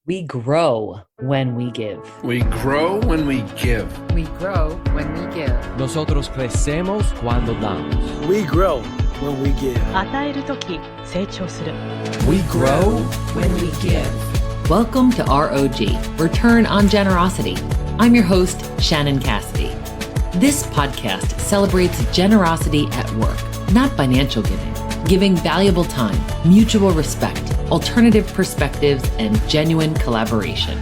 We grow when we give. We grow when we give. We grow when we give. Nosotros crecemos cuando damos. We grow when we give. 与えるとき、成長する。 We grow when we give. Welcome to ROG, Return on Generosity. I'm your host, Shannon Cassidy. This podcast celebrates generosity at work, not financial giving valuable time, mutual respect, alternative perspectives, and genuine collaboration.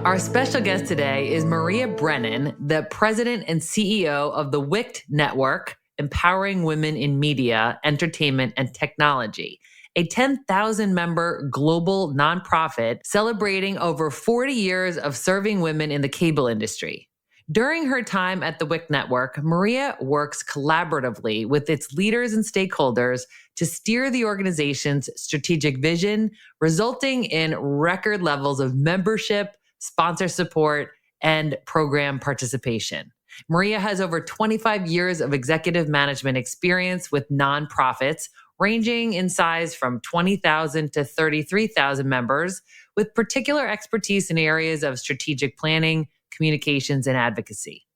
Our special guest today is Maria Brennan, the president and CEO of the WICT Network, Empowering Women in Media, Entertainment, and Technology, a 10,000-member global nonprofit celebrating over 40 years of serving women in the cable industry. During her time at the WICT Network, Maria works collaboratively with its leaders and stakeholders to steer the organization's strategic vision, resulting in record levels of membership, sponsor support, and program participation. Maria has over 25 years of executive management experience with nonprofits, ranging in size from 20,000 to 33,000 members, with particular expertise in areas of strategic planning, communications, and advocacy.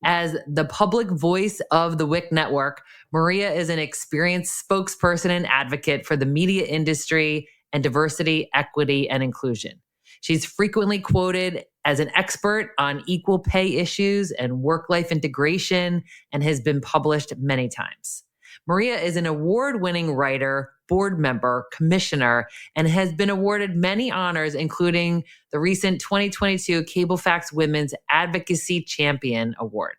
As the public voice of the WICT Network, Maria is an experienced spokesperson and advocate for the media industry and diversity, equity, and inclusion. She's frequently quoted as an expert on equal pay issues and work-life integration and has been published many times. Maria is an award-winning writer, board member, commissioner, and has been awarded many honors, including the recent 2022 Cablefax Women's Advocacy Champion Award.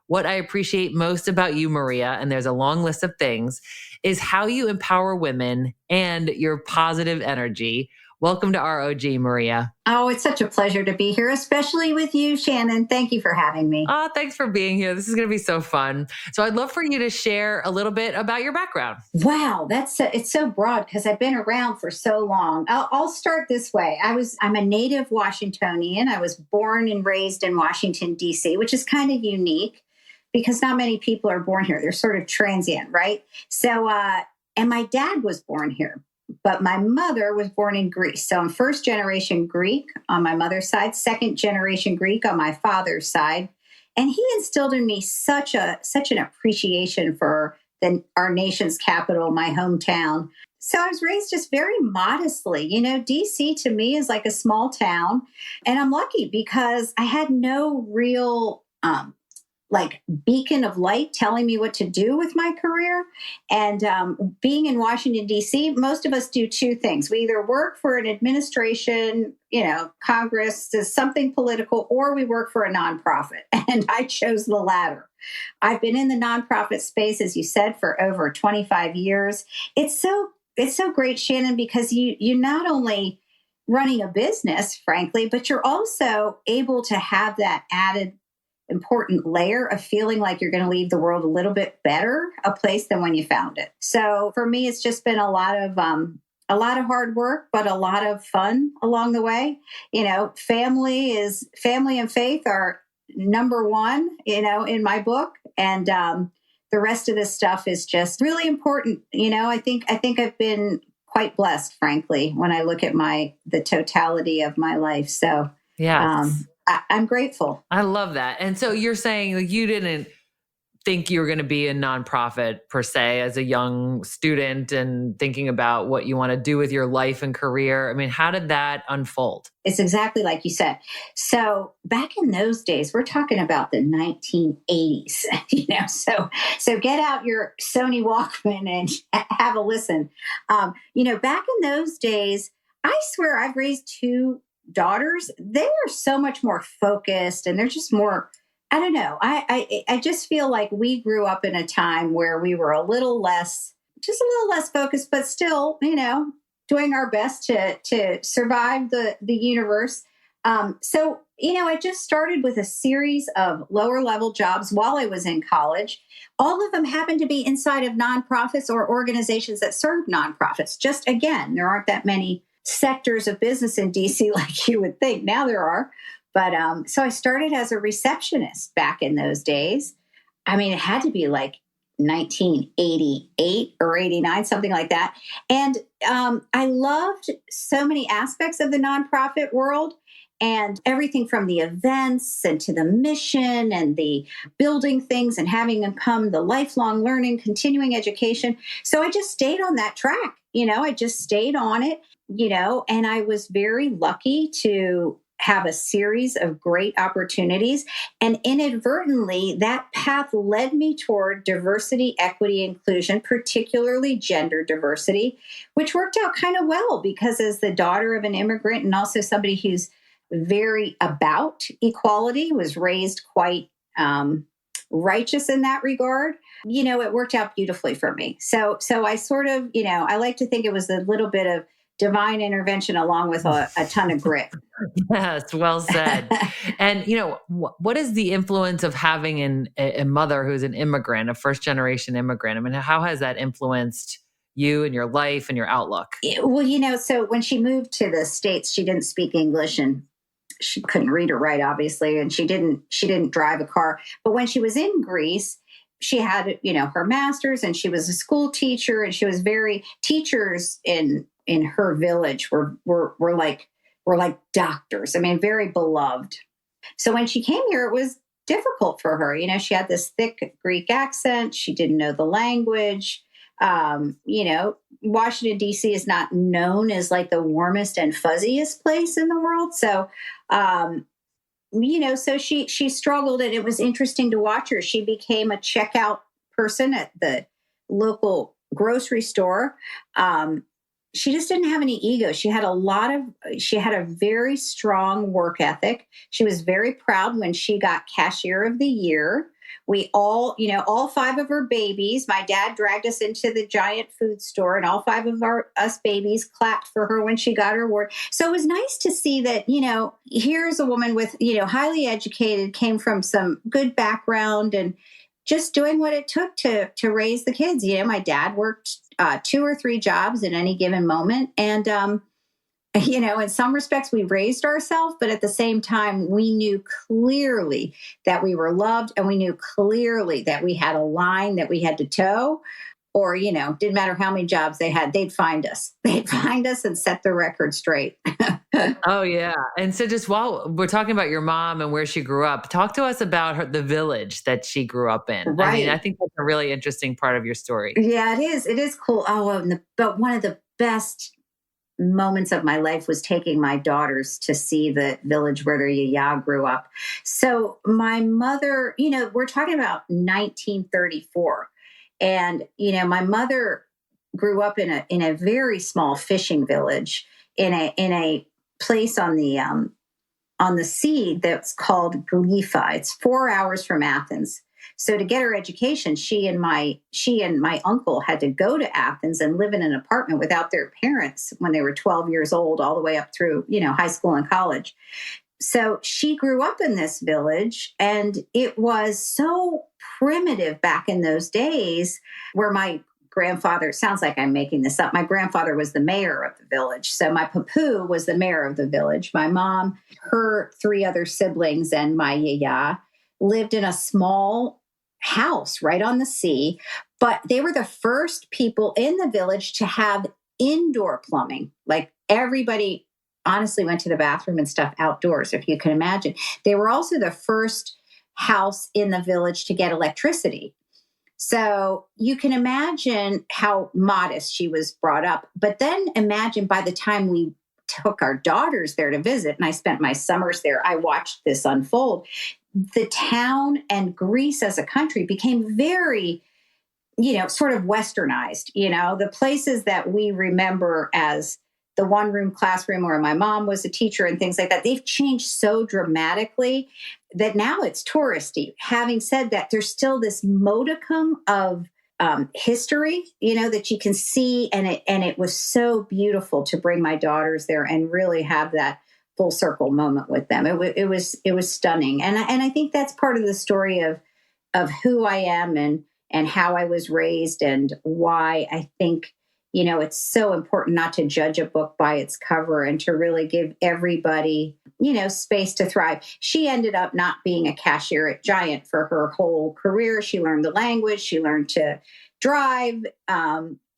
What I appreciate most about you, Maria, and there's a long list of things, is how you empower women and your positive energy. Welcome to ROG, Maria. Oh, it's such a pleasure to be here, especially with you, Shannon. Thank you for having me. Oh, thanks for being here. This is going to be so fun. So I'd love for you to share a little bit about your background. Wow, it's so broad because I've been around for so long. I'll start this way. I'm a native Washingtonian. I was born and raised in Washington, D.C., which is kind of unique because not many people are born here. They're sort of transient, right? So, and my dad was born here. But my mother was born in Greece. So I'm first generation Greek on my mother's side, second generation Greek on my father's side. And he instilled in me such an appreciation for our nation's capital, my hometown. So I was raised just very modestly. You know, DC to me is like a small town. And I'm lucky because I had no real beacon of light telling me what to do with my career. And being in Washington, D.C., most of us do two things. We either work for an administration, Congress, does something political, or we work for a nonprofit. And I chose the latter. I've been in the nonprofit space, as you said, for over 25 years. It's so great, Shannon, because you not only running a business, frankly, but you're also able to have that added important layer of feeling like you're going to leave the world a little bit better a place than when you found it. So for me, it's just been a lot of hard work, but a lot of fun along the way. Family and faith are number one, in my book. And the rest of this stuff is just really important. I think I've been quite blessed, frankly, when I look at the totality of my life. So yeah. I'm grateful. I love that. And so you're saying you didn't think you were going to be a nonprofit per se as a young student and thinking about what you want to do with your life and career. I mean, how did that unfold? It's exactly like you said. So back in those days, we're talking about the 1980s, so get out your Sony Walkman and have a listen. Back in those days, I swear I've raised two daughters. They are so much more focused and they're just more, I don't know. I just feel like we grew up in a time where we were a little less focused, but still, doing our best to survive the universe. So I just started with a series of lower level jobs while I was in college. All of them happened to be inside of nonprofits or organizations that serve nonprofits. Just again, there aren't that many sectors of business in DC like you would think. Now there are. But so I started as a receptionist back in those days. I mean, it had to be like 1988 or 89, something like that. And I loved so many aspects of the nonprofit world, and everything from the events and to the mission and the building things and having them come, the lifelong learning, continuing education. So I just stayed on that track. I just stayed on it, and I was very lucky to have a series of great opportunities. And inadvertently, that path led me toward diversity, equity, inclusion, particularly gender diversity, which worked out kind of well because as the daughter of an immigrant and also somebody who's very about equality, was raised quite righteous in that regard, it worked out beautifully for me. So I sort of, I like to think it was a little bit of divine intervention along with a ton of grit. Yes, well said. And, what is the influence of having a mother who's an immigrant, a first-generation immigrant? I mean, how has that influenced you and your life and your outlook? Well, so when she moved to the States, she didn't speak English and she couldn't read or write, obviously, and she didn't drive a car. But when she was in Greece, she had, her master's, and she was a school teacher, and she was teachers in her village were like doctors. I mean, very beloved. So when she came here, it was difficult for her. She had this thick Greek accent. She didn't know the language. Washington, D.C. is not known as like the warmest and fuzziest place in the world. So, so she struggled, and it was interesting to watch her. She became a checkout person at the local grocery store. She just didn't have any ego. She had a very strong work ethic. She was very proud when she got Cashier of the Year. We all 5 of her babies, my dad dragged us into the giant food store, and all 5 of us babies clapped for her when she got her award. So it was nice to see that, here's a woman with, highly educated, came from some good background and just doing what it took to raise the kids. My dad worked 2 or 3 jobs at any given moment. And, in some respects, we raised ourselves, but at the same time, we knew clearly that we were loved, and we knew clearly that we had a line that we had to toe, or, didn't matter how many jobs they had, they'd find us. They'd find us and set the record straight. Oh, yeah. And so just while we're talking about your mom and where she grew up, talk to us about the village that she grew up in. Right. I mean, I think that's a really interesting part of your story. Yeah, it is. It is cool. But one of the best moments of my life was taking my daughters to see the village where their yaya grew up. So my mother, we're talking about 1934. And, my mother grew up in a very small fishing village in a place on the sea that's called Galifa. It's 4 hours from Athens. So to get her education, she and my uncle had to go to Athens and live in an apartment without their parents when they were 12 years old, all the way up through, high school and college. So she grew up in this village, and it was so primitive back in those days, where my grandfather, sounds like I'm making this up, my grandfather was the mayor of the village. So my papu was the mayor of the village. My mom, her 3 other siblings, and my yaya lived in a small house right on the sea, but they were the first people in the village to have indoor plumbing. Like, everybody honestly went to the bathroom and stuff outdoors, if you can imagine. They were also the first house in the village to get electricity. So you can imagine how modest she was brought up. But then imagine by the time we took our daughters there to visit, and I spent my summers there, I watched this unfold. The town and Greece as a country became very, sort of westernized. The places that we remember as the one-room classroom where my mom was a teacher and things like that, they've changed so dramatically that now it's touristy. Having said that, there's still this modicum of history, that you can see. And it was so beautiful to bring my daughters there and really have that full circle moment with them. It was stunning. And I think that's part of the story of who I am and how I was raised, and why I think, it's so important not to judge a book by its cover, and to really give everybody space to thrive. She ended up not being a cashier at Giant for her whole career. She learned the language. She learned to drive.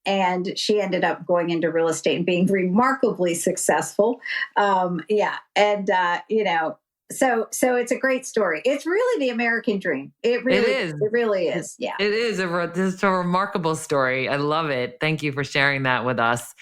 And she ended up going into real estate and being remarkably successful. So it's a great story. It's really the American dream. It really is. Yeah. It is. It's a remarkable story. I love it. Thank you for sharing that with us.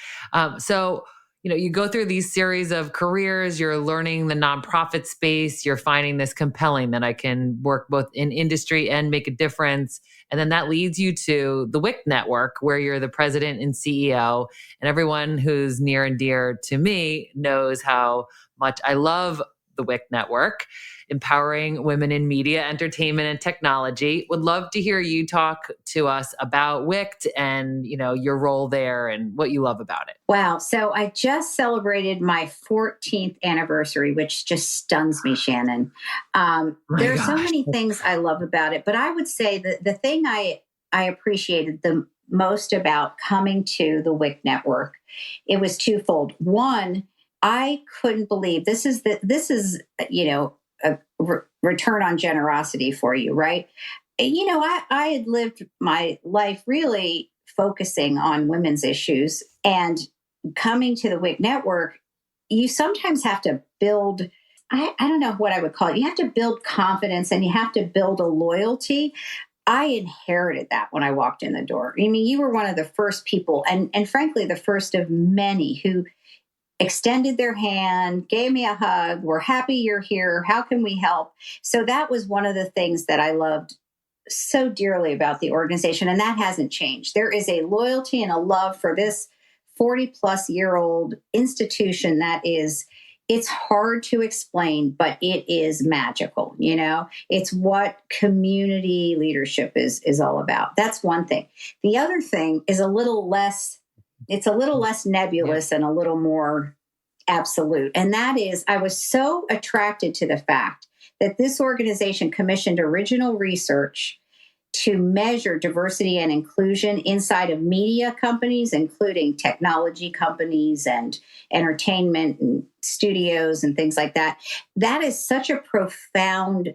So you go through these series of careers, you're learning the nonprofit space, you're finding this compelling that I can work both in industry and make a difference. And then that leads you to the WICT Network, where you're the president and CEO. And everyone who's near and dear to me knows how much I love the WICT Network, empowering women in media, entertainment, and technology. Would love to hear you talk to us about WICT and, your role there and what you love about it. Wow. So I just celebrated my 14th anniversary, which just stuns me, Shannon. There are so many things I love about it, but I would say that the thing I appreciated the most about coming to the WICT Network, it was twofold. One, I couldn't believe this is a return on generosity for you, right? I had lived my life really focusing on women's issues, and coming to the WICT Network, you sometimes have to build, I don't know what I would call it. You have to build confidence and you have to build a loyalty. I inherited that when I walked in the door. I mean, you were one of the first people, and frankly, the first of many who extended their hand, gave me a hug. We're happy you're here. How can we help? So that was one of the things that I loved so dearly about the organization. And that hasn't changed. There is a loyalty and a love for this 40-plus-year-old institution that it's hard to explain, but it is magical. It's what community leadership is all about. That's one thing. The other thing is it's a little less nebulous and a little more absolute. And that is, I was so attracted to the fact that this organization commissioned original research to measure diversity and inclusion inside of media companies, including technology companies and entertainment and studios and things like that. That is such a profound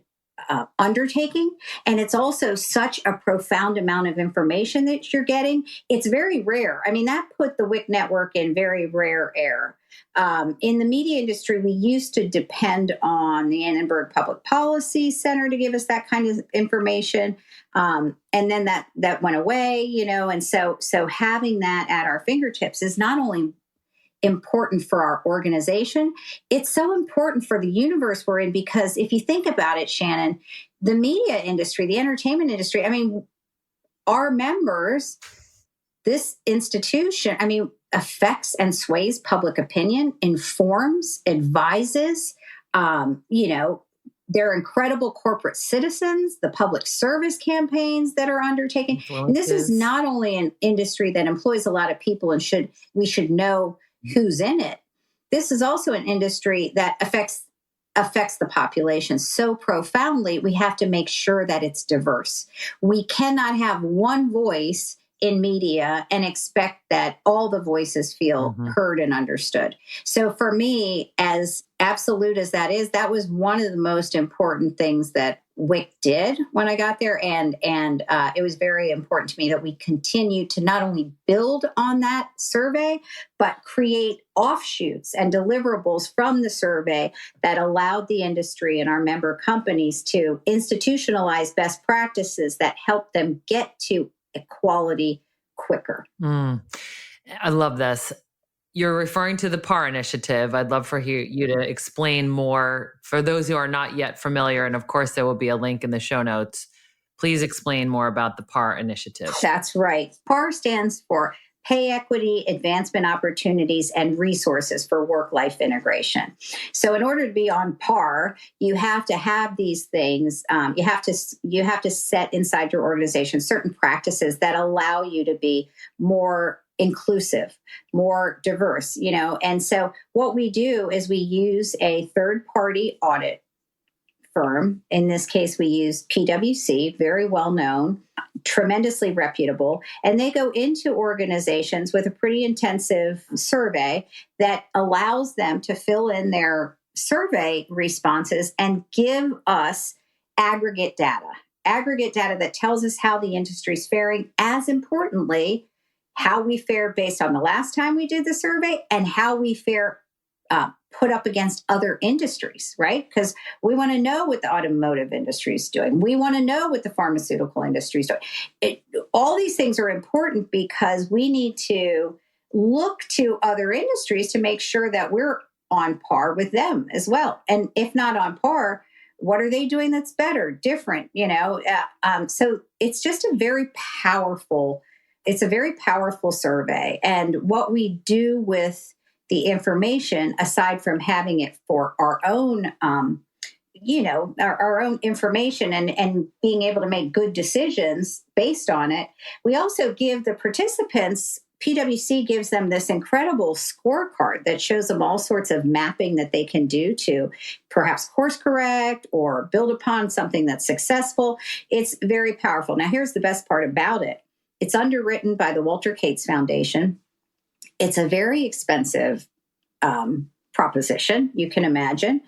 undertaking. And it's also such a profound amount of information that you're getting. It's very rare. I mean, that put the WICT Network in very rare air. In the media industry, we used to depend on the Annenberg Public Policy Center to give us that kind of information. And then that went away, and so having that at our fingertips is not only important for our organization, it's so important for the universe we're in, because if you think about it, Shannon, the media industry, the entertainment industry, I mean, our members, this institution, I mean, affects and sways public opinion, informs, advises, they're incredible corporate citizens, the public service campaigns that are undertaken. And this is not only an industry that employs a lot of people and we should know who's in it. This is also an industry that affects the population so profoundly. We have to make sure that it's diverse. We cannot have one voice in media and expect that all the voices feel heard and understood. So for me, as absolute as that is, that was one of the most important things that WICT did when I got there. And it was very important to me that we continue to not only build on that survey, but create offshoots and deliverables from the survey that allowed the industry and our member companies to institutionalize best practices that help them get to equality quicker. I love this. You're referring to the PAR initiative. I'd love for you to explain more for those who are not yet familiar. And of course, there will be a link in the show notes. Please explain more about the PAR initiative. That's right. PAR stands for Pay Equity, Advancement Opportunities, and Resources for Work-Life Integration. So in order to be on par, you have to have these things. You have to set inside your organization certain practices that allow you to be more inclusive, more diverse, And so what we do is we use a third-party audit firm. In this case, we use PwC, very well known, tremendously reputable, and they go into organizations with a pretty intensive survey that allows them to fill in their survey responses and give us aggregate data that tells us how the industry is faring, as importantly, how we fare based on the last time we did the survey and how we fare put up against other industries, right? Because we want to know what the automotive industry is doing. We want to know what the pharmaceutical industry is doing. All these things are important because we need to look to other industries to make sure that we're on par with them as well. And if not on par, what are they doing that's better, different, So it's just a very powerful survey. And what we do with the information, aside from having it for our own, our own information and being able to make good decisions based on it, we also give the participants, PwC gives them this incredible scorecard that shows them all sorts of mapping that they can do to perhaps course correct or build upon something that's successful. It's very powerful. Now, here's the best part about it. It's underwritten by the Walter Cates Foundation. It's a very expensive proposition, you can imagine.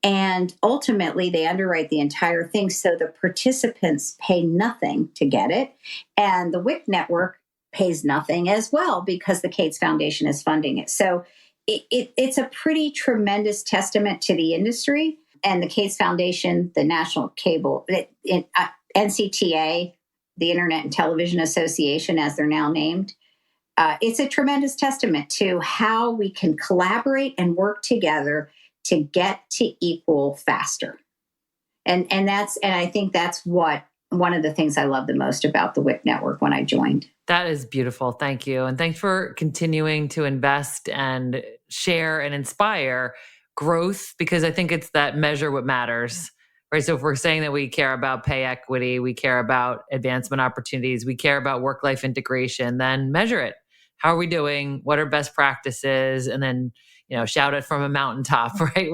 And ultimately, they underwrite the entire thing so the participants pay nothing to get it. And the WICT Network pays nothing as well because the Cates Foundation is funding it. So it's a pretty tremendous testament to the industry. And the Cates Foundation, the National Cable, NCTA, the Internet and Television Association, as they're now named, it's a tremendous testament to how we can collaborate and work together to get to equal faster. And I think that's what one of the things I love the most about the WICT Network when I joined. That is beautiful. Thank you. And thanks for continuing to invest and share and inspire growth, because I think it's that measure what matters, right? So if we're saying that we care about pay equity, we care about advancement opportunities, we care about work-life integration, then measure it. How are we doing? What are best practices? And then, shout it from a mountaintop, right?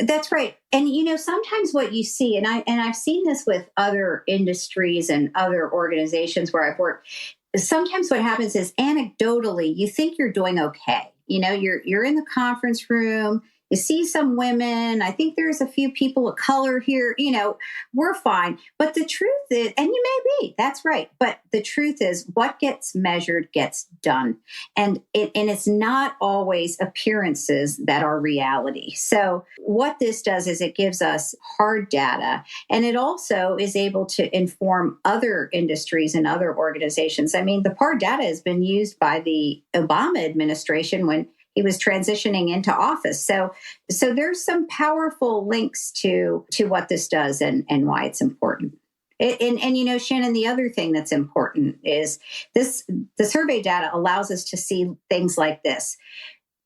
That's right. And, sometimes what you see, and I've seen this with other industries and other organizations where I've worked, sometimes what happens is anecdotally, you think you're doing okay. You're in the conference room, you see some women, I think there's a few people of color here, we're fine. But the truth is, and you may be, that's right. But the truth is what gets measured gets done. And it's not always appearances that are reality. So what this does is it gives us hard data, and it also is able to inform other industries and other organizations. I mean, the hard data has been used by the Obama administration when he was transitioning into office. So there's some powerful links to what this does and why it's important. And Shannon, the other thing that's important is the survey data allows us to see things like this.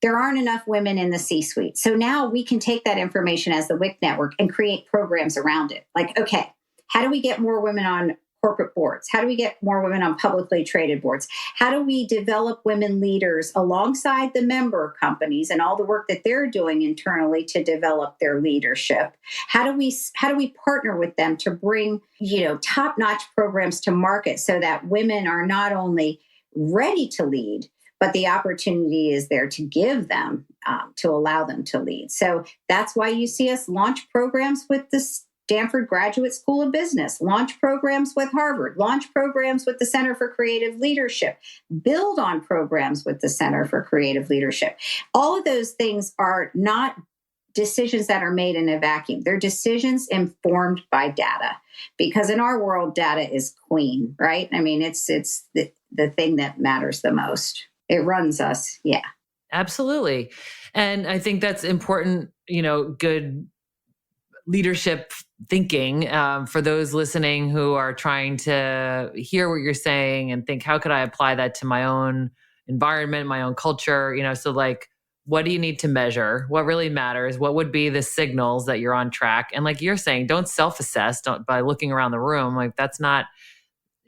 There aren't enough women in the C-suite. So now we can take that information as the WICT Network and create programs around it. Like, okay, how do we get more women on corporate boards? How do we get more women on publicly traded boards? How do we develop women leaders alongside the member companies and all the work that they're doing internally to develop their leadership? How do we partner with them to bring, top-notch programs to market so that women are not only ready to lead, but the opportunity is there to give them, to allow them to lead. So that's why you see us launch programs with the Stanford Graduate School of Business, launch programs with Harvard, launch programs with the Center for Creative Leadership, build on programs with the Center for Creative Leadership. All of those things are not decisions that are made in a vacuum. They're decisions informed by data, because in our world, data is queen, right? I mean, it's the thing that matters the most. It runs us. Yeah. Absolutely. And I think that's important, good leadership thinking for those listening who are trying to hear what you're saying and think, how could I apply that to my own environment, my own culture? So like, what do you need to measure? What really matters? What would be the signals that you're on track? And like you're saying, don't self-assess by looking around the room. Like that's not,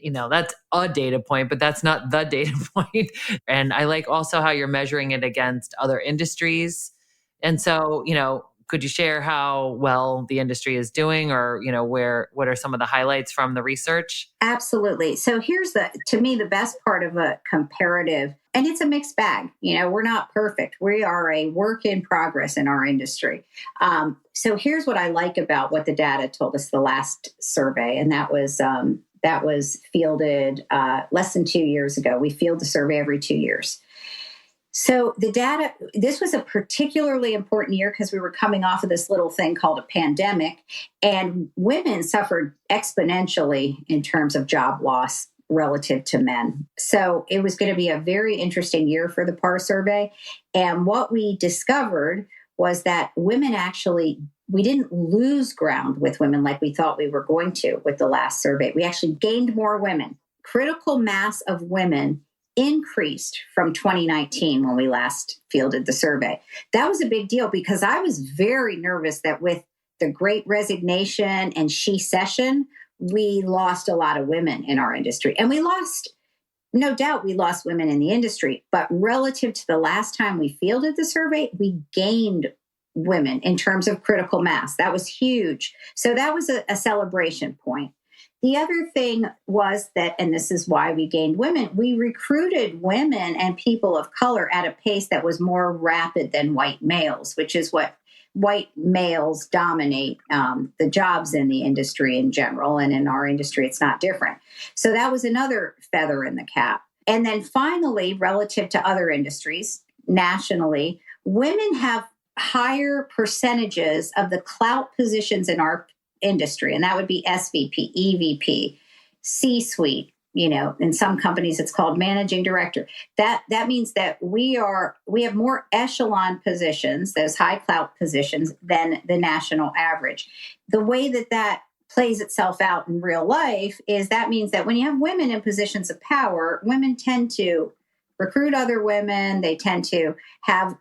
that's a data point, but that's not the data point. And I like also how you're measuring it against other industries. And so, Could you share how well the industry is doing, or, what are some of the highlights from the research? Absolutely. So here's to me, the best part of a comparative, and it's a mixed bag. We're not perfect. We are a work in progress in our industry. So here's what I like about what the data told us the last survey, and that was fielded less than 2 years ago. We field the survey every 2 years. So the data, this was a particularly important year because we were coming off of this little thing called a pandemic, and women suffered exponentially in terms of job loss relative to men. So it was going to be a very interesting year for the PAR survey. And what we discovered was that women we didn't lose ground with women like we thought we were going to with the last survey. We actually gained more women. Critical mass of women increased from 2019 when we last fielded the survey. That was a big deal because I was very nervous that with the Great Resignation and she-cession, we lost a lot of women in our industry. And no doubt we lost women in the industry, but relative to the last time we fielded the survey, we gained women in terms of critical mass. That was huge. So that was a celebration point. The other thing was that, and this is why we gained women, we recruited women and people of color at a pace that was more rapid than white males, which is what white males dominate the jobs in the industry in general. And in our industry, it's not different. So that was another feather in the cap. And then finally, relative to other industries, nationally, women have higher percentages of the clout positions in our industry, and that would be SVP, EVP, C-suite. In some companies it's called managing director. That means that we have more echelon positions, those high clout positions, than the national average. The way that plays itself out in real life is that means that when you have women in positions of power, women tend to recruit other women. They tend to have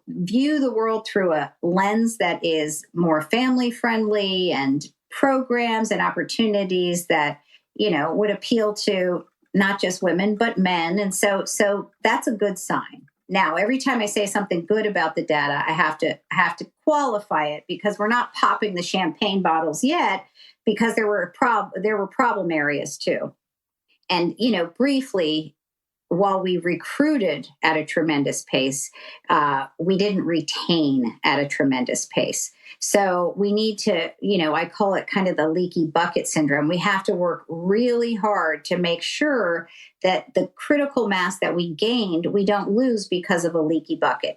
view the world through a lens that is more family friendly and programs and opportunities that, would appeal to not just women, but men. And so that's a good sign. Now, every time I say something good about the data, I have to qualify it because we're not popping the champagne bottles yet, because there were problem areas too. And, briefly, while we recruited at a tremendous pace, we didn't retain at a tremendous pace. So we need to, I call it kind of the leaky bucket syndrome. We have to work really hard to make sure that the critical mass that we gained, we don't lose because of a leaky bucket.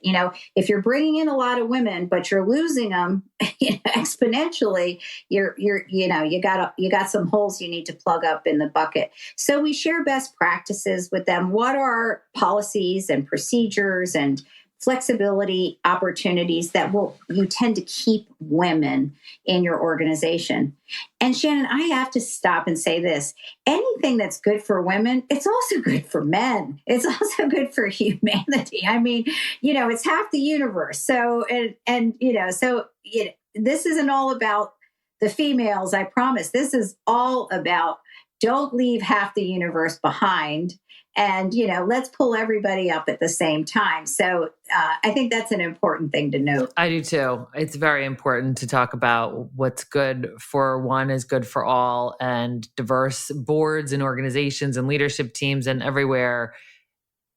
If you're bringing in a lot of women, but you're losing them exponentially, you got some holes you need to plug up in the bucket. So we share best practices with them. What are policies and procedures and flexibility opportunities that you tend to keep women in your organization? And Shannon, I have to stop and say this. Anything that's good for women, it's also good for men. It's also good for humanity. I mean, it's half the universe. So, this isn't all about the females, I promise. This is all about don't leave half the universe behind. And, let's pull everybody up at the same time. So I think that's an important thing to note. I do too. It's very important to talk about what's good for one is good for all, and diverse boards and organizations and leadership teams and everywhere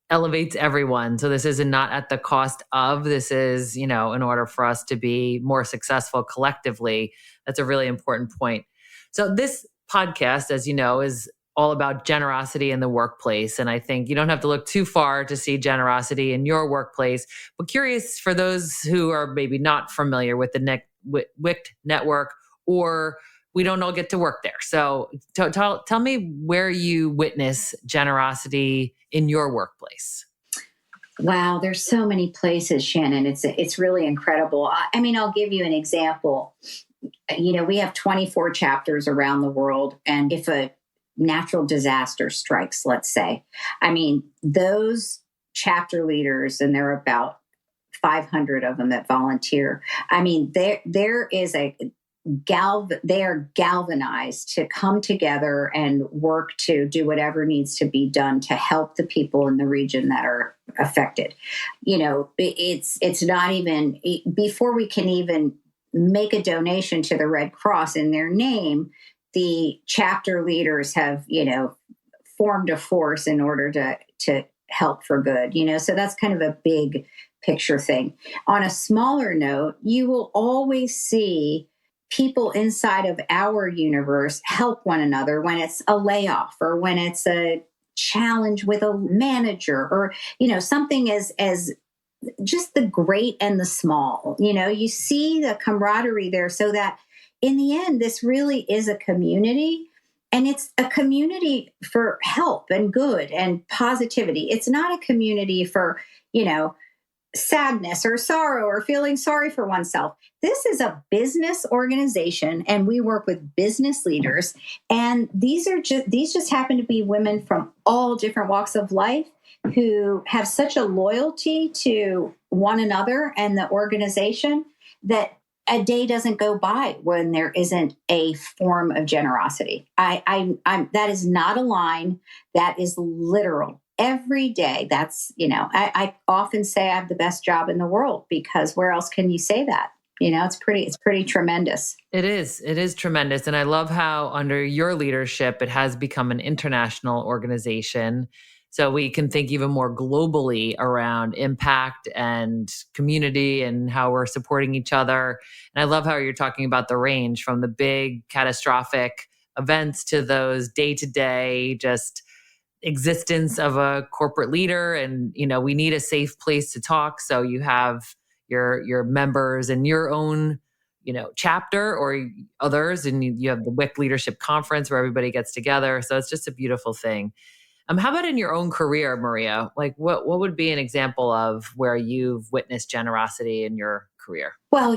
elevates everyone. So this is not at the cost of, this is, in order for us to be more successful collectively. That's a really important point. So this podcast, as you know, is all about generosity in the workplace. And I think you don't have to look too far to see generosity in your workplace. But curious for those who are maybe not familiar with the WICT Network, or we don't all get to work there. So tell me where you witness generosity in your workplace. Wow, there's so many places, Shannon. It's really incredible. I mean, I'll give you an example. We have 24 chapters around the world. And if a natural disaster strikes, let's say, those chapter leaders, and there are about 500 of them that volunteer. There is they are galvanized to come together and work to do whatever needs to be done to help the people in the region that are affected. It's not even before we can even make a donation to the Red Cross in their name, the chapter leaders have, formed a force in order to help for good, so that's kind of a big picture thing. On a smaller note, you will always see people inside of our universe help one another when it's a layoff or when it's a challenge with a manager or, something as just the great and the small. You see the camaraderie there so that in the end, this really is a community. And it's a community for help and good and positivity. It's not a community for, sadness or sorrow or feeling sorry for oneself. This is a business organization, and we work with business leaders. And these just happen to be women from all different walks of life who have such a loyalty to one another and the organization that a day doesn't go by when there isn't a form of generosity. That is not a line. That is literal. Every day, that's, I often say I have the best job in the world because where else can you say that? It's pretty tremendous. It is tremendous. And I love how under your leadership, it has become an international organization. So we can think even more globally around impact and community and how we're supporting each other. And I love how you're talking about the range from the big catastrophic events to those day-to-day just existence of a corporate leader. And, we need a safe place to talk. So you have your members in your own, chapter or others, and you have the WICT Leadership Conference where everybody gets together. So it's just a beautiful thing. How about in your own career, Maria? Like what would be an example of where you've witnessed generosity in your career? Well,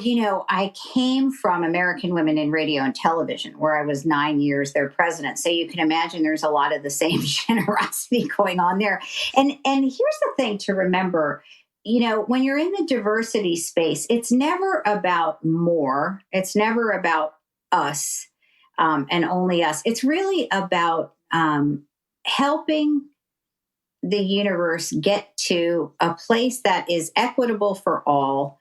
I came from American Women in Radio and Television, where I was 9 years their president. So you can imagine there's a lot of the same generosity going on there. And here's the thing to remember, when you're in the diversity space, it's never about more. It's never about us and only us. It's really about helping the universe get to a place that is equitable for all,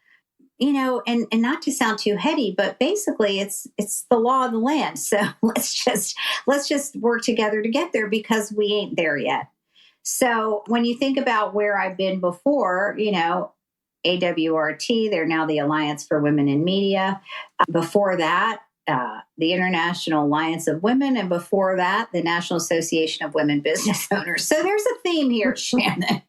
and not to sound too heady, but basically it's the law of the land. So let's just work together to get there because we ain't there yet. So when you think about where I've been before, AWRT, they're now the Alliance for Women in Media. Before that, the International Alliance of Women, and before that, the National Association of Women Business Owners. So there's a theme here, Shannon.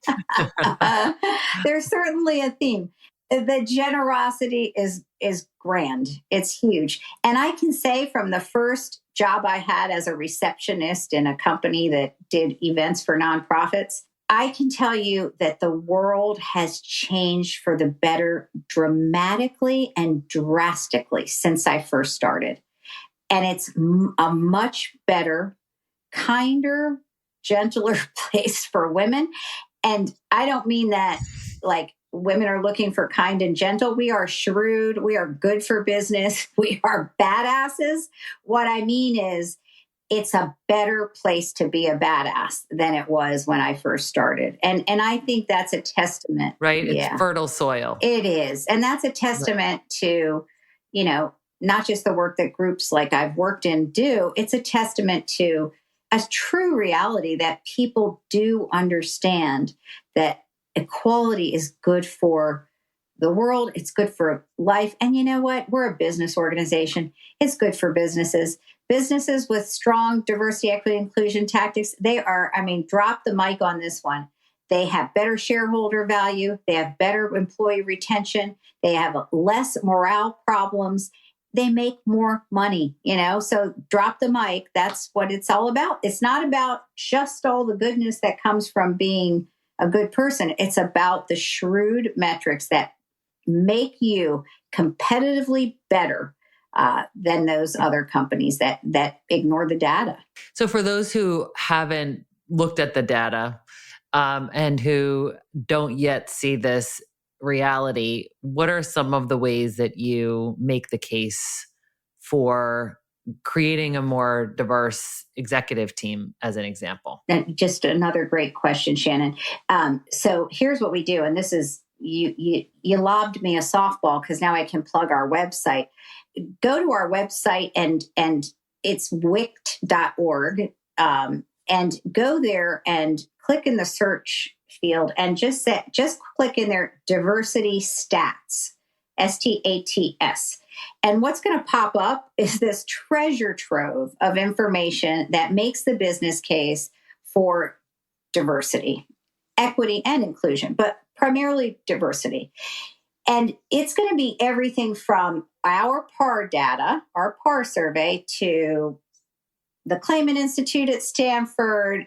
There's certainly a theme. The generosity is grand. It's huge. And I can say from the first job I had as a receptionist in a company that did events for nonprofits, I can tell you that the world has changed for the better dramatically and drastically since I first started. And it's a much better, kinder, gentler place for women. And I don't mean that like women are looking for kind and gentle. We are shrewd. We are good for business. We are badasses. What I mean is, it's a better place to be a badass than it was when I first started. And I think that's a testament. Right? It's fertile soil. It is. And that's a testament to, not just the work that groups like I've worked in do. It's a testament to a true reality that people do understand that equality is good for the world. It's good for life. And you know what? We're a business organization. It's good for businesses. Businesses with strong diversity, equity, inclusion tactics, drop the mic on this one. They have better shareholder value. They have better employee retention. They have less morale problems. They make more money, so drop the mic. That's what it's all about. It's not about just all the goodness that comes from being a good person. It's about the shrewd metrics that make you competitively better than those other companies that ignore the data. So for those who haven't looked at the data and who don't yet see this reality, what are some of the ways that you make the case for creating a more diverse executive team, as an example? And just another great question, Shannon. So here's what we do, and this is you lobbed me a softball because now I can plug our website. Go to our website and it's WICT.org, and go there and click in the search field and just click in there diversity stats, STATS. And what's going to pop up is this treasure trove of information that makes the business case for diversity, equity, and inclusion, but primarily diversity. And it's going to be everything from our PAR data, our PAR survey, to the Clayman Institute at Stanford,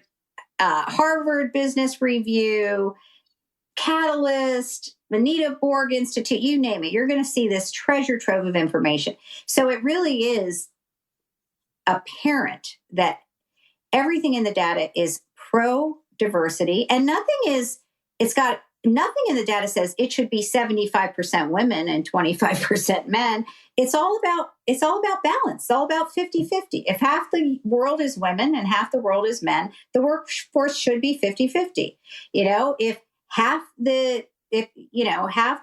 Harvard Business Review, Catalyst, Anita Borg Institute, you name it. You're going to see this treasure trove of information. So it really is apparent that everything in the data is pro-diversity, and nothing in the data says it should be 75% women and 25% men. It's all about balance. It's all about 50-50. If half the world is women and half the world is men, the workforce should be 50-50. If half the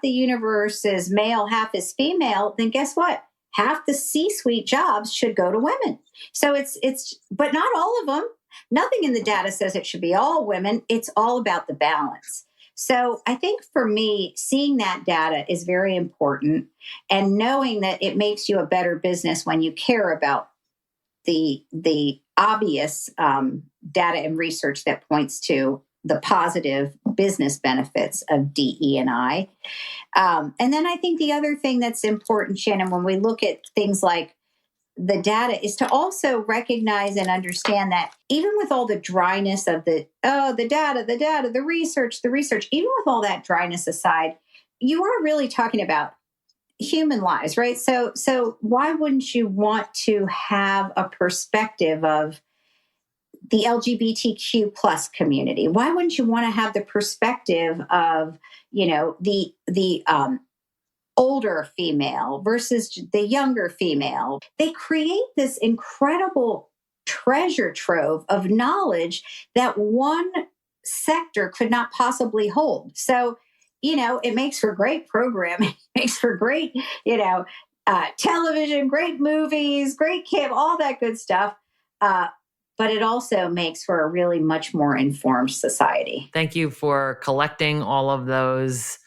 universe is male, half is female, then guess what? Half the C-suite jobs should go to women. So but not all of them. Nothing in the data says it should be all women. It's all about the balance. So I think for me, seeing that data is very important, and knowing that it makes you a better business when you care about the obvious data and research that points to the positive business benefits of DE&I. And then I think the other thing that's important, Shannon, when we look at things like the data, is to also recognize and understand that even with all the dryness of the data, the research, even with all that dryness aside, you are really talking about human lives, right? So why wouldn't you want to have a perspective of the LGBTQ plus community? Why wouldn't you want to have the perspective of, the older female versus the younger female? They create this incredible treasure trove of knowledge that one sector could not possibly hold. So, it makes for great programming, it makes for great, television, great movies, great camp, all that good stuff. But it also makes for a really much more informed society. Thank you for collecting all of those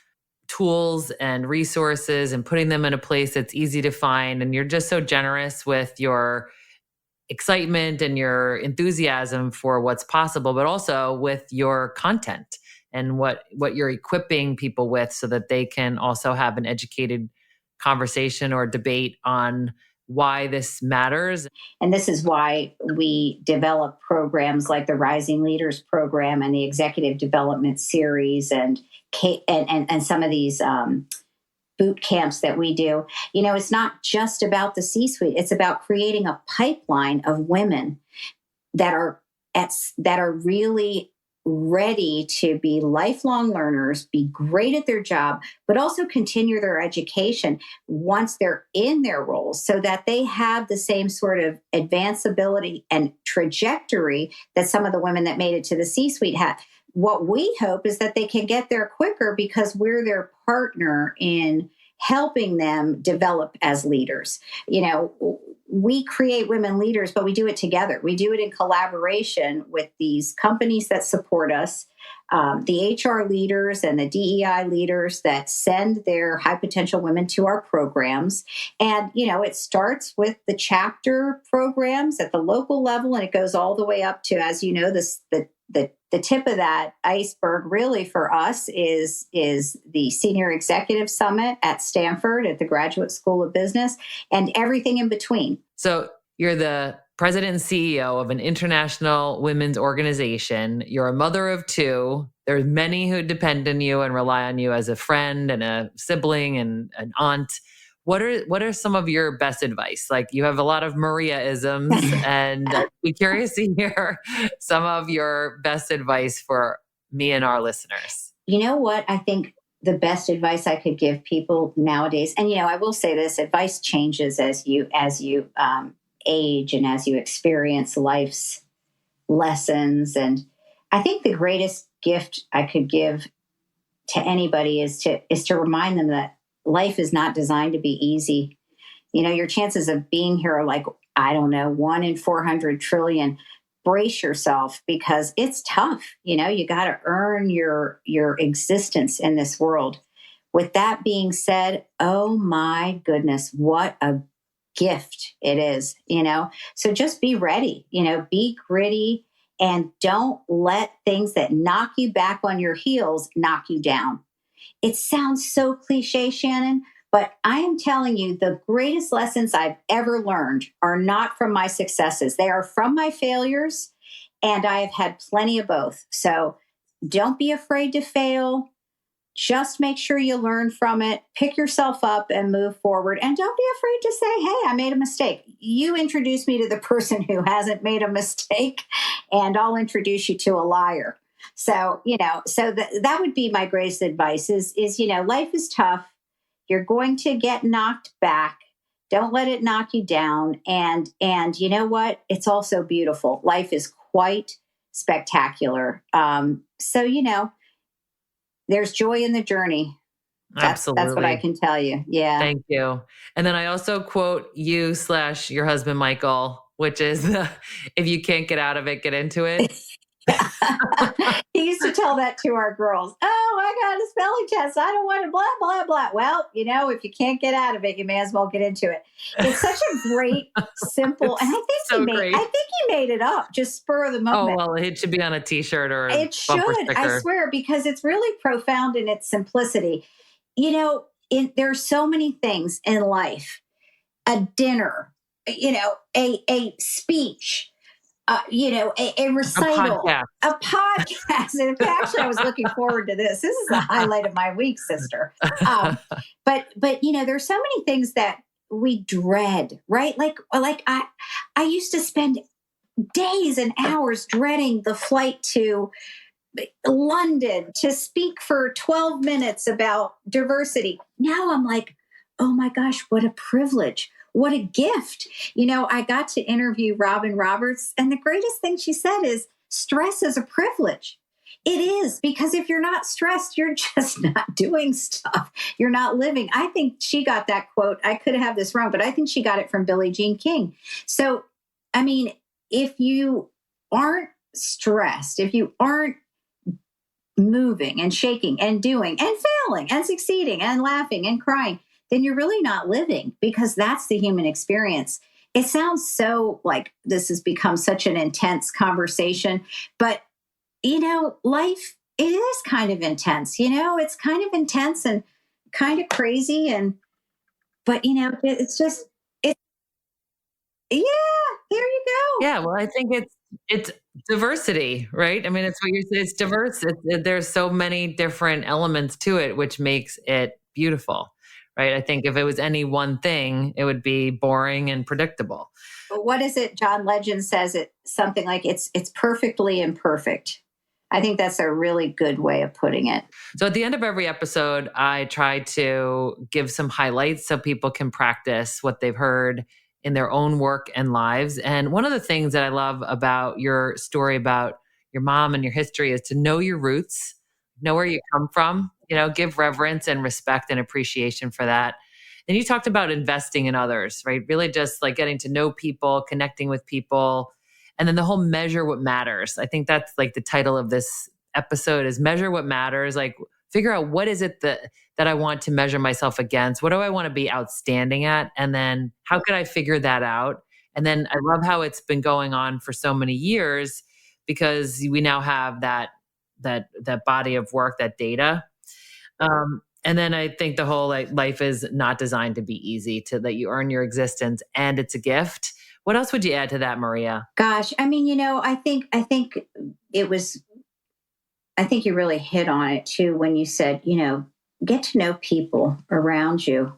tools and resources and putting them in a place that's easy to find. And you're just so generous with your excitement and your enthusiasm for what's possible, but also with your content and what you're equipping people with so that they can also have an educated conversation or debate on why this matters. And this is why we develop programs like the Rising Leaders Program and the Executive Development Series and some of these boot camps that we do. It's not just about the C-suite. It's about creating a pipeline of women that are really ready to be lifelong learners, be great at their job, but also continue their education once they're in their roles so that they have the same sort of advanceability and trajectory that some of the women that made it to the C-suite had. What we hope is that they can get there quicker because we're their partner in helping them develop as leaders. We create women leaders, but we do it together. We do it in collaboration with these companies that support us, the HR leaders and the DEI leaders that send their high potential women to our programs. And, it starts with the chapter programs at the local level, and it goes all the way up to, as you know, the tip of that iceberg really for us is the Senior Executive Summit at Stanford at the Graduate School of Business and everything in between. So you're the president and CEO of an international women's organization. You're a mother of two. There's many who depend on you and rely on you as a friend and a sibling and an aunt. What are some of your best advice? Like, you have a lot of Maria-isms, and I'd be curious to hear some of your best advice for me and our listeners. You know what? I think the best advice I could give people nowadays. And, I will say this, advice changes as you age and as you experience life's lessons. And I think the greatest gift I could give to anybody is to remind them that life is not designed to be easy. Your chances of being here are like, I don't know, 1 in 400 trillion. Brace yourself because it's tough. You got to earn your existence in this world. With that being said, oh my goodness, what a gift it is, So just be ready, be gritty, and don't let things that knock you back on your heels knock you down. It sounds so cliche, Shannon, but I am telling you, the greatest lessons I've ever learned are not from my successes. They are from my failures, and I have had plenty of both. So don't be afraid to fail. Just make sure you learn from it, pick yourself up and move forward. And don't be afraid to say, hey, I made a mistake. You introduce me to the person who hasn't made a mistake, and I'll introduce you to a liar. So, that would be my greatest advice is, life is tough. You're going to get knocked back. Don't let it knock you down. And you know what? It's also beautiful. Life is quite spectacular. There's joy in the journey. Absolutely. That's what I can tell you. Yeah. Thank you. And then I also quote you / your husband, Michael, which is, if you can't get out of it, get into it. He used to tell that to our girls. Oh, I got a spelling test. I don't want to blah, blah, blah. Well, if you can't get out of it, you may as well get into it. It's such a great, simple, and I think he made it up, just spur of the moment. Oh, well, it should be on a t-shirt or a it should, sticker. I swear, because it's really profound in its simplicity. There are so many things in life, a dinner, a speech, a recital, a podcast. And actually, I was looking forward to this. This is the highlight of my week, sister. But there's so many things that we dread, right? Like I used to spend days and hours dreading the flight to London to speak for 12 minutes about diversity. Now I'm like, oh my gosh, what a privilege. What a gift. I got to interview Robin Roberts, and the greatest thing she said is stress is a privilege. It is, because if you're not stressed, you're just not doing stuff. You're not living. I think she got that quote. I could have this wrong, but I think she got it from Billie Jean King. So, if you aren't stressed, if you aren't moving and shaking and doing and failing and succeeding and laughing and crying, then you're really not living, because that's the human experience. It sounds so like this has become such an intense conversation, but life, it is kind of intense. It's kind of intense and kind of crazy. But it's just, yeah, there you go. Yeah. Well, I think it's diversity, right? It's what you say. It's diverse. There's so many different elements to it, which makes it beautiful. Right. I think if it was any one thing, it would be boring and predictable. What is it? John Legend says it something like it's perfectly imperfect. I think that's a really good way of putting it. So at the end of every episode, I try to give some highlights so people can practice what they've heard in their own work and lives. And one of the things that I love about your story about your mom and your history is to know your roots, know where you come from, give reverence and respect and appreciation for that. And you talked about investing in others, right? Really just like getting to know people, connecting with people, and then the whole measure what matters. I think that's like the title of this episode is Measure What Matters. Like figure out what is it that I want to measure myself against? What do I want to be outstanding at? And then how could I figure that out? And then I love how it's been going on for so many years, because we now have that body of work, that data. And then I think the whole life is not designed to be easy, to that you earn your existence and it's a gift. What else would you add to that, Maria? Gosh, I think it was, I think you really hit on it too when you said, get to know people around you,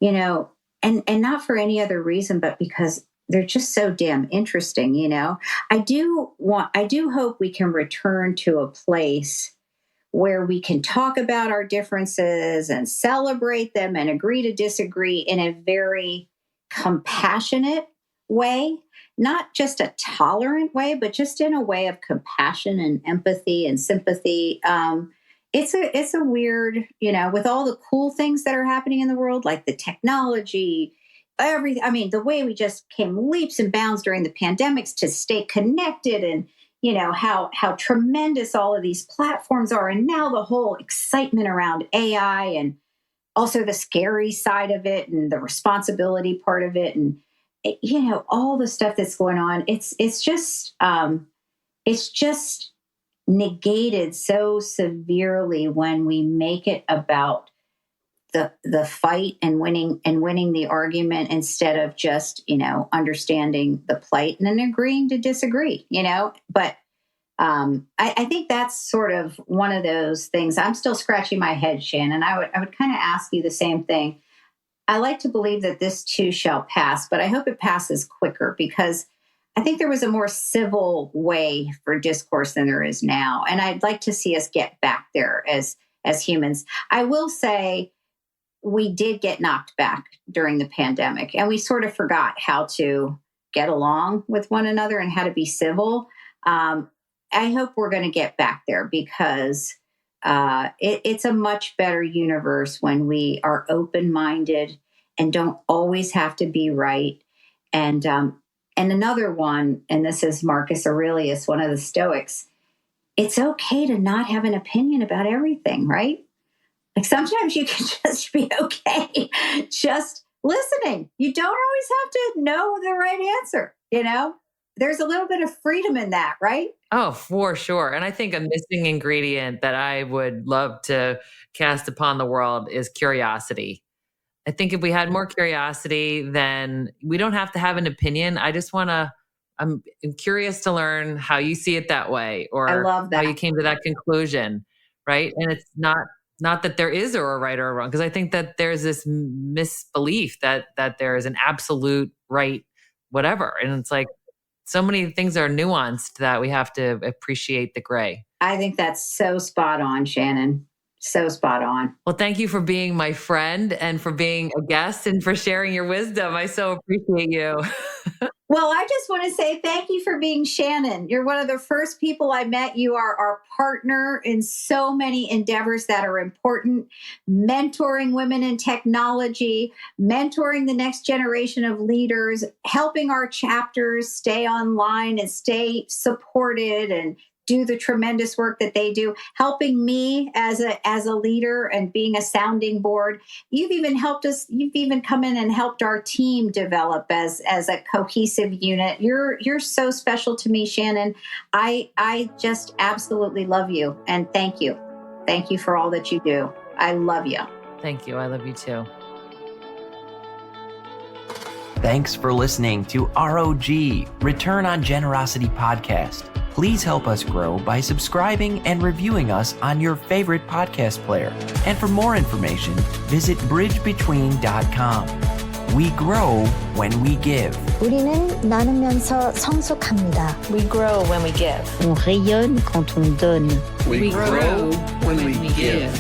and not for any other reason, but because they're just so damn interesting. I do hope we can return to a place where we can talk about our differences and celebrate them and agree to disagree in a very compassionate way, not just a tolerant way, but just in a way of compassion and empathy and sympathy. It's a weird, with all the cool things that are happening in the world, like the technology, everything. I mean, the way we just came leaps and bounds during the pandemics to stay connected, and how tremendous all of these platforms are, and now the whole excitement around AI, and also the scary side of it and the responsibility part of it, and all the stuff that's going on. It's just negated so severely when we make it about the fight and winning the argument, instead of just understanding the plight and then agreeing to disagree. But I think that's sort of one of those things. I'm still scratching my head, Shannon. I would kind of ask you the same thing. I like to believe that this too shall pass, but I hope it passes quicker, because I think there was a more civil way for discourse than there is now. And I'd like to see us get back there as humans. I will say we did get knocked back during the pandemic, and we sort of forgot how to get along with one another and how to be civil. I hope we're going to get back there, because it's a much better universe when we are open-minded and don't always have to be right. And another one, and this is Marcus Aurelius, one of the Stoics, it's okay to not have an opinion about everything, right? Like sometimes you can just be okay just listening. You don't always have to know the right answer, There's a little bit of freedom in that, right? Oh, for sure. And I think a missing ingredient that I would love to cast upon the world is curiosity. I think if we had more curiosity, then we don't have to have an opinion. I'm curious to learn how you see it that way, or I love that. How you came to that conclusion, right? And it's not that there is a right or a wrong, because I think that there's this misbelief that there is an absolute right whatever. And it's like, so many things are nuanced that we have to appreciate the gray. I think that's so spot on, Shannon. So spot on. Well, thank you for being my friend and for being a guest and for sharing your wisdom. I so appreciate you. Well, I just want to say thank you for being Shannon. You're one of the first people I met. You are our partner in so many endeavors that are important. Mentoring women in technology, mentoring the next generation of leaders, helping our chapters stay online and stay supported and do the tremendous work that they do, helping me as a leader and being a sounding board. You've even come in and helped our team develop as a cohesive unit. You're so special to me, Shannon. I just absolutely love you, and thank you. Thank you for all that you do. I love you. Thank you. I love you too. Thanks for listening to ROG, Return on Generosity Podcast. Please help us grow by subscribing and reviewing us on your favorite podcast player. And for more information, visit bridgebetween.com. We grow when we give. 우리는 나누면서 성숙합니다. We grow when we give. On rayonne quand on donne. We grow when we give.